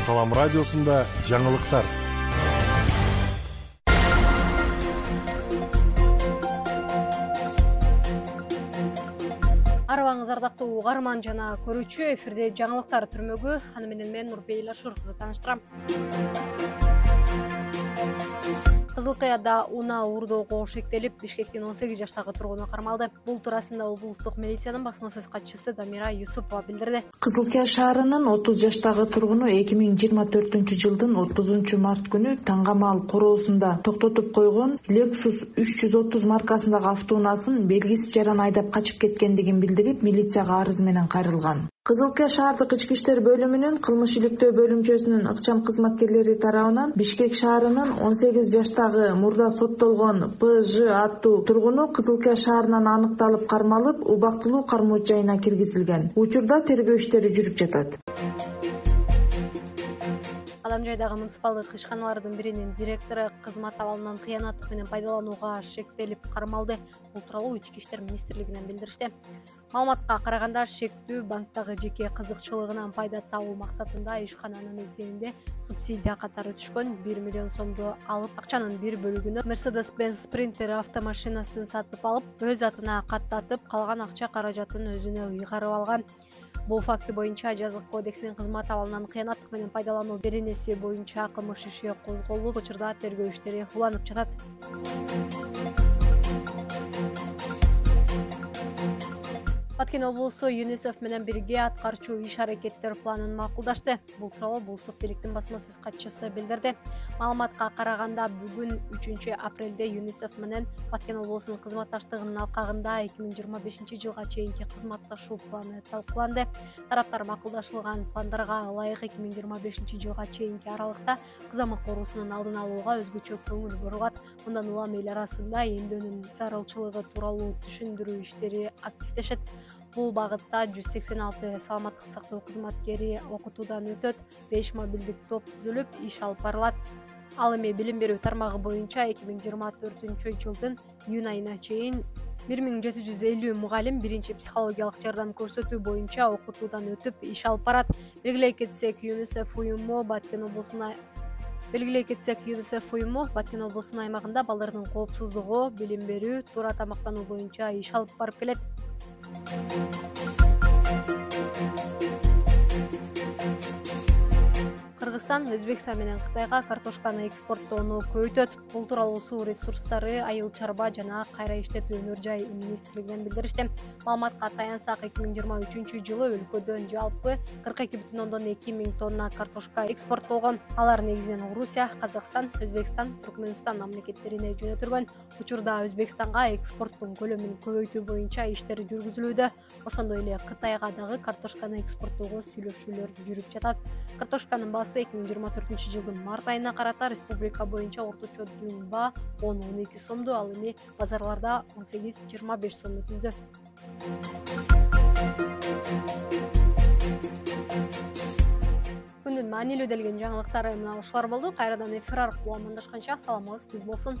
Салам радиосунда жаңылыктар. Арыбаңыз ардактуу угарман жана көрүүчү, эфирде жаңылыктар түрмөгү. Аны менен мен Нурбейла Шуркызы тааныштырам. Кызылкыяда унаа уурдоого шектелип, Бишкектин 18 жаштагы тургуну кармалды. Бул туурасында облустук милициянын басма сөз катчысы Дамира Юсупова билдирди. Кызылкыя шаарынын 30 жаштагы тургуну 2024-жылдын 30 март күнү таңгамал короосунда токтотуп койгон Lexus 330 маркасындагы автоунаасын белгисиз жаран айдап качып кеткендигин билдирип, милицияга арыз менен кайрылган. Кызылкыя шаардык ички иштер бөлүмүнүн кылмыш иликтөө бөлүмчөсүнүн ыкчам кызматкерлери тарабынан Бишкек шаарынын 18 жаштагы мурда соттолгон ПЖ аттуу тургуну Кызылкыя шаарынан аныкталып кармалып, убактылуу кармоо жайына киргизилген. Учурда тергөө иштери жүрүп жатат. Адамжайдагы муниципалдык ишканалардын биринин директору кызмат абалынан кыянаттык менен пайдаланууга шектелип кармалды. Бул тууралуу Ички иштер министрлигинен билдиришти. Маалыматка караганда, шектүү банктагы жеке кызыкчылыгынан пайда табуу максатында ишкананын эсебинде субсидия катары түшкөн 1 миллион сомду алып, акчанын бир бөлүгүнө Mercedes-Benz Sprinter автомашинасын сатып алып, өз атына каттатып, калган акча каражатын өзүнө ыйгарып алган. Бул факты боюнча Жазык кодексинин кызмат абалынан кыянаттык менен пайдалануу беренеси боюнча кылмыш иши козголуп, учурда тергөө иштери уланып жатат. Баткен облусу ЮНИСЕФ менен бирге аткарчу иш-аракеттер планын макулдашты. Бул тууралуу облустук бийликтин басма сөз катчысы билдирди. Маалыматка караганда, бүгүн 3-апрелде ЮНИСЕФ менен Баткен облусунун кызматташтыгынын алкагында 2025-жылга чейинки кызматташуу планы талкууланды. Тараптар макулдашылган пландарга ылайык 2025-жылга чейинки аралыкта кызамык оорусунун алдын алууга өзгөчө көңүл бурулат. Мындан улам эл арасында эмдөөнүн зарылчылыгы тууралуу түшүндүрүү иштери активдешет. Бул багытта 186 саламаттык сактоо кызматкери окутуудан өтөт, 5 мобилдик топ түзүлүп, иш алып барылат. Ал эми билим берүү тармагы боюнча 2024-жылдын июнь айына чейин 1750 мугалим биринчи психологиялык жардам көрсөтүү боюнча окутуудан өтүп, иш алып барат. Белгилей кетсек, ЮНИСЕФ уюму Баткен облусунун аймагында балдардын коопсуздугу, билим берүү, туура тамактануу боюнча иш алып барып келет. Кыргызстан Өзбекстан менен Кытайга картошканы экспорттоону көбөйтөт. Бул тууралуу Суу ресурстары, айыл чарба жана кайра иштетүү өнөр жай министрлигинен билдиришти. Маалыматка таянсак, 2023-жылы өлкөдөн жалпы 42,2 миң тонна картошка экспорттолгон. Алар негизинен Орусия, Казакстан, Өзбекстан, Түркмөнстан мамлекеттерине жөнөтүлгөн. Учурда Өзбекстанга экспорттун көлөмүн көбөйтүү боюнча иштер жүргүзүлүүдө. Ошондой эле Кытайга дагы картошканы экспорттоого сүйлөшүүлөр жүрүп жатат. Картошканын баасы 2024-жылдын март айына карата республика боюнча орточо дүң баа 10-12 сомду, ал эми базарларда 18-25 сомду түздү. Күндүн маанилүү делген жаңылыктары мына ушулар болду. Кайрадан эфир аркылуу амандашканча саламыңыз түз болсун.